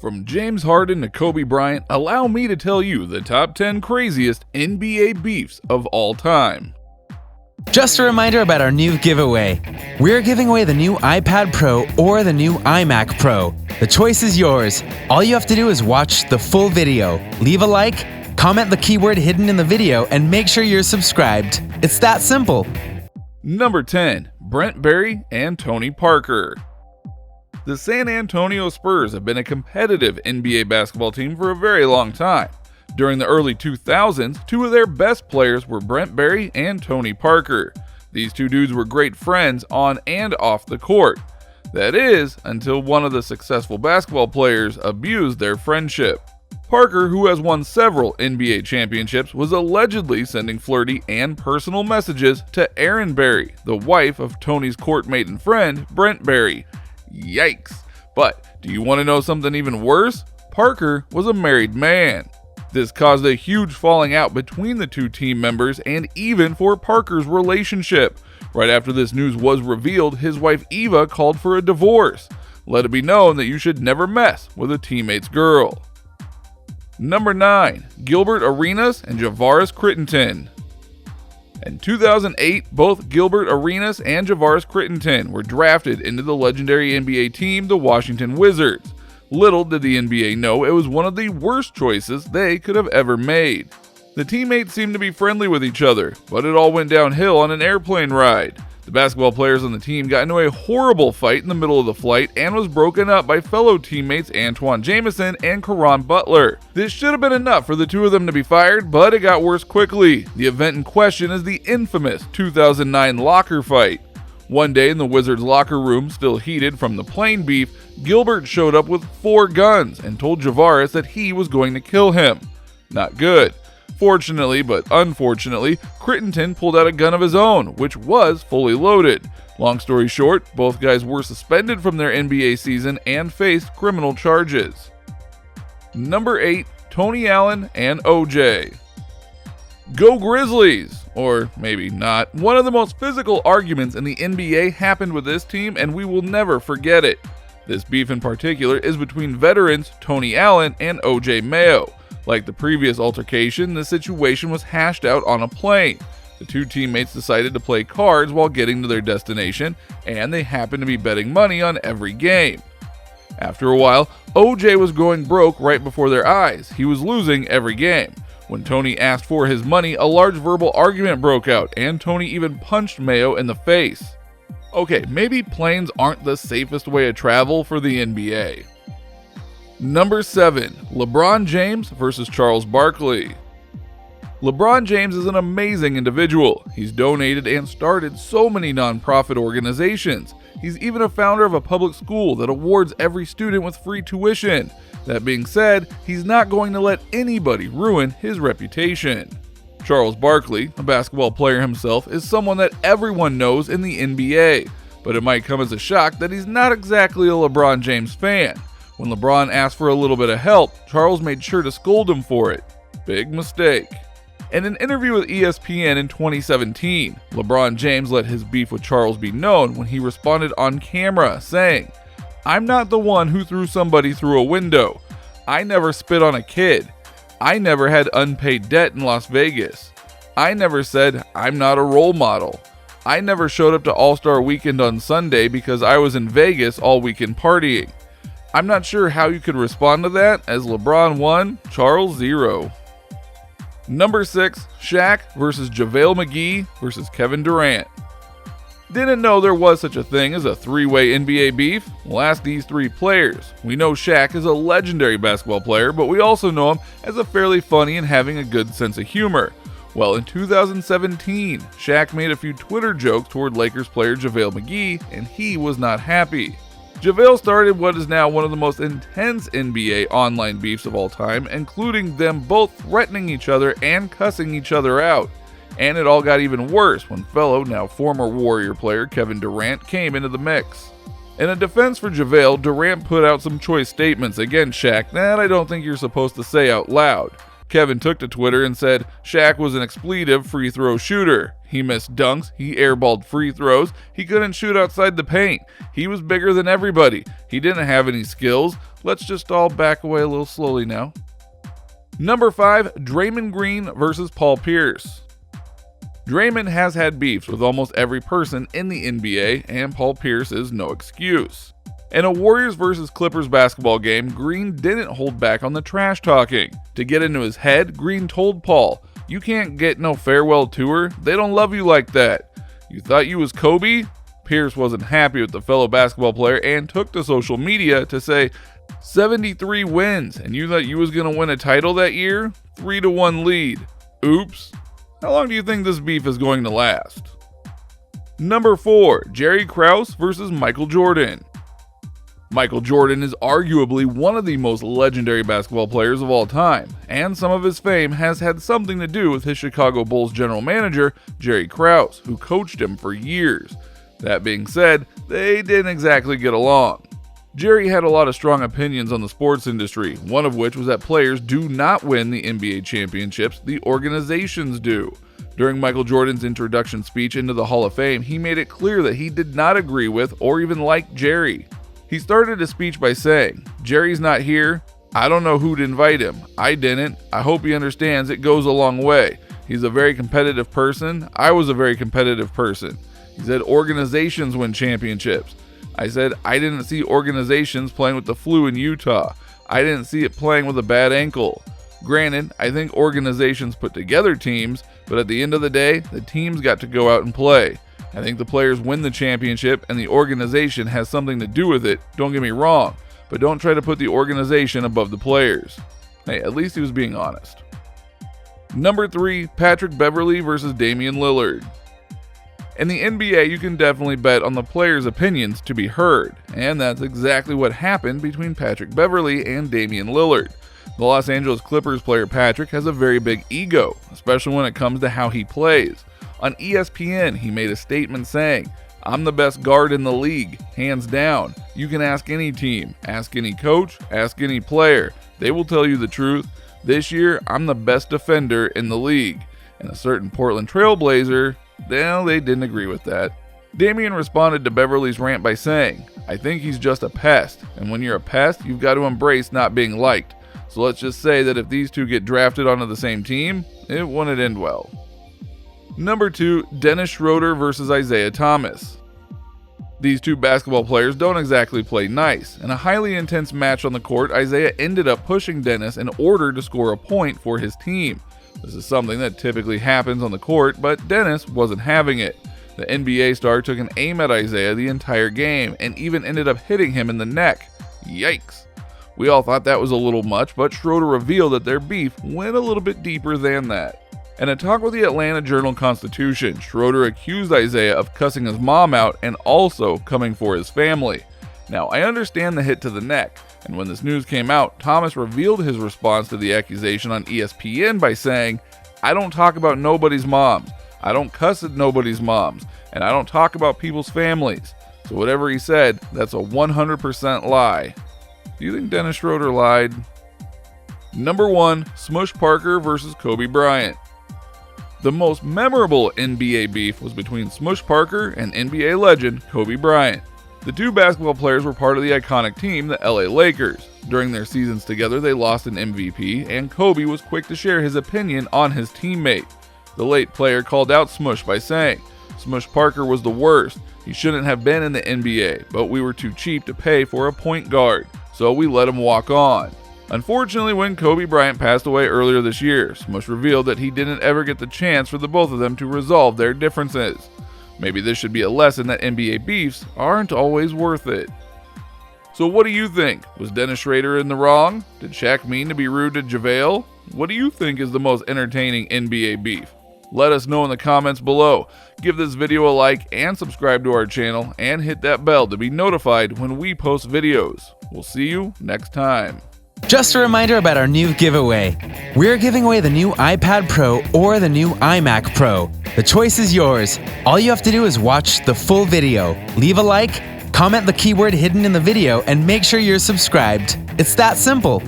From James Harden to Kobe Bryant, allow me to tell you the top 10 craziest NBA beefs of all time. Just a reminder about our new giveaway. We're giving away the new iPad Pro or the new iMac Pro. The choice is yours. All you have to do is watch the full video, leave a like, comment the keyword hidden in the video, and make sure you're subscribed. It's that simple. Number 10. Brent Barry and Tony Parker. The San Antonio Spurs have been a competitive NBA basketball team for a very long time. During the early 2000s, two of their best players were Brent Barry and Tony Parker. These two dudes were great friends on and off the court. That is, until one of the successful basketball players abused their friendship. Parker, who has won several NBA championships, was allegedly sending flirty and personal messages to Erin Barry, the wife of Tony's courtmate and friend, Brent Barry. Yikes. But do you want to know something even worse? Parker was a married man. This caused a huge falling out between the two team members and even for Parker's relationship. Right after this news was revealed, his wife Eva called for a divorce. Let it be known that you should never mess with a teammate's girl. Number 9. Gilbert Arenas and Javaris Crittenton. In 2008, both Gilbert Arenas and Javaris Crittenton were drafted into the legendary NBA team, the Washington Wizards. Little did the NBA know it was one of the worst choices they could have ever made. The teammates seemed to be friendly with each other, but it all went downhill on an airplane ride. The basketball players on the team got into a horrible fight in the middle of the flight and was broken up by fellow teammates Antoine Jamison and Caron Butler. This should have been enough for the two of them to be fired, but it got worse quickly. The event in question is the infamous 2009 locker fight. One day in the Wizards' locker room, still heated from the plane beef, Gilbert showed up with 4 guns and told Javaris that he was going to kill him. Not good. Fortunately, but unfortunately, Crittenton pulled out a gun of his own, which was fully loaded. Long story short, both guys were suspended from their NBA season and faced criminal charges. Number 8. Tony Allen and OJ. Go Grizzlies! Or maybe not. One of the most physical arguments in the NBA happened with this team, and we will never forget it. This beef in particular is between veterans Tony Allen and OJ Mayo. Like the previous altercation, the situation was hashed out on a plane. The two teammates decided to play cards while getting to their destination, and they happened to be betting money on every game. After a while, OJ was going broke right before their eyes. He was losing every game. When Tony asked for his money, a large verbal argument broke out, and Tony even punched Mayo in the face. Okay, maybe planes aren't the safest way to travel for the NBA. Number 7. LeBron James versus Charles Barkley. LeBron James is an amazing individual. He's donated and started so many nonprofit organizations. He's even a founder of a public school that awards every student with free tuition. That being said, he's not going to let anybody ruin his reputation. Charles Barkley, a basketball player himself, is someone that everyone knows in the NBA, but it might come as a shock that he's not exactly a LeBron James fan. When LeBron asked for a little bit of help, Charles made sure to scold him for it. Big mistake. In an interview with ESPN in 2017, LeBron James let his beef with Charles be known when he responded on camera, saying, "I'm not the one who threw somebody through a window. I never spit on a kid. I never had unpaid debt in Las Vegas. I never said I'm not a role model. I never showed up to All-Star Weekend on Sunday because I was in Vegas all weekend partying." I'm not sure how you could respond to that, as LeBron 1, Charles 0. Number 6. Shaq versus JaVale McGee versus Kevin Durant. Didn't know there was such a thing as a 3-way NBA beef? Well, ask these 3 players. We know Shaq is a legendary basketball player, but we also know him as a fairly funny and having a good sense of humor. Well, in 2017, Shaq made a few Twitter jokes toward Lakers player JaVale McGee, and he was not happy. JaVale started what is now one of the most intense NBA online beefs of all time, including them both threatening each other and cussing each other out. And it all got even worse when fellow, now former Warrior player Kevin Durant came into the mix. In a defense for JaVale, Durant put out some choice statements against Shaq that I don't think you're supposed to say out loud. Kevin took to Twitter and said Shaq was an expletive free throw shooter. He missed dunks, he airballed free throws, he couldn't shoot outside the paint. He was bigger than everybody. He didn't have any skills. Let's just all back away a little slowly now. Number 5, Draymond Green versus Paul Pierce. Draymond has had beefs with almost every person in the NBA, and Paul Pierce is no excuse. In a Warriors vs. Clippers basketball game, Green didn't hold back on the trash talking. To get into his head, Green told Paul, "You can't get no farewell tour. They don't love you like that. You thought you was Kobe?" Pierce wasn't happy with the fellow basketball player and took to social media to say, 73 wins, and you thought you was going to win a title that year? 3-1 lead. Oops. How long do you think this beef is going to last? Number 4, Jerry Krause versus Michael Jordan. Michael Jordan is arguably one of the most legendary basketball players of all time, and some of his fame has had something to do with his Chicago Bulls general manager, Jerry Krause, who coached him for years. That being said, they didn't exactly get along. Jerry had a lot of strong opinions on the sports industry, one of which was that players do not win the NBA championships, the organizations do. During Michael Jordan's introduction speech into the Hall of Fame, he made it clear that he did not agree with or even like Jerry. He started his speech by saying, "Jerry's not here. I don't know who'd invite him. I didn't. I hope he understands it goes a long way. He's a very competitive person. I was a very competitive person." He said organizations win championships. I said I didn't see organizations playing with the flu in Utah. I didn't see it playing with a bad ankle. Granted, I think organizations put together teams, but at the end of the day, the teams got to go out and play. I think the players win the championship and the organization has something to do with it, don't get me wrong, but don't try to put the organization above the players. Hey, at least he was being honest. Number 3, Patrick Beverley versus Damian Lillard. In the NBA, you can definitely bet on the players' opinions to be heard, and that's exactly what happened between Patrick Beverley and Damian Lillard. The Los Angeles Clippers player Patrick has a very big ego, especially when it comes to how he plays. On ESPN, he made a statement saying, "I'm the best guard in the league, hands down. You can ask any team, ask any coach, ask any player. They will tell you the truth. This year, I'm the best defender in the league." And a certain Portland Trail Blazer, well, they didn't agree with that. Damian responded to Beverly's rant by saying, "I think he's just a pest, and when you're a pest, you've got to embrace not being liked. So let's just say that if these two get drafted onto the same team, it wouldn't end well." Number 2, Dennis Schroeder versus Isaiah Thomas. These two basketball players don't exactly play nice. In a highly intense match on the court, Isaiah ended up pushing Dennis in order to score a point for his team. This is something that typically happens on the court, but Dennis wasn't having it. The NBA star took an aim at Isaiah the entire game and even ended up hitting him in the neck. Yikes. We all thought that was a little much, but Schroeder revealed that their beef went a little bit deeper than that. In a talk with the Atlanta Journal-Constitution, Schroeder accused Isaiah of cussing his mom out and also coming for his family. Now, I understand the hit to the neck, and when this news came out, Thomas revealed his response to the accusation on ESPN by saying, "I don't talk about nobody's moms, I don't cuss at nobody's moms, and I don't talk about people's families." So whatever he said, that's a 100% lie. Do you think Dennis Schroeder lied? Number 1, Smush Parker versus Kobe Bryant. The most memorable NBA beef was between Smush Parker and NBA legend Kobe Bryant. The two basketball players were part of the iconic team, the LA Lakers. During their seasons together, they lost an MVP, and Kobe was quick to share his opinion on his teammate. The late player called out Smush by saying, "Smush Parker was the worst. He shouldn't have been in the NBA, but we were too cheap to pay for a point guard, so we let him walk on." Unfortunately, when Kobe Bryant passed away earlier this year, Smush revealed that he didn't ever get the chance for the both of them to resolve their differences. Maybe this should be a lesson that NBA beefs aren't always worth it. So what do you think? Was Dennis Schroeder in the wrong? Did Shaq mean to be rude to JaVale? What do you think is the most entertaining NBA beef? Let us know in the comments below. Give this video a like and subscribe to our channel and hit that bell to be notified when we post videos. We'll see you next time. Just a reminder about our new giveaway. We're giving away the new iPad Pro or the new iMac Pro. The choice is yours. All you have to do is watch the full video, leave a like, comment the keyword hidden in the video, and make sure you're subscribed. It's that simple.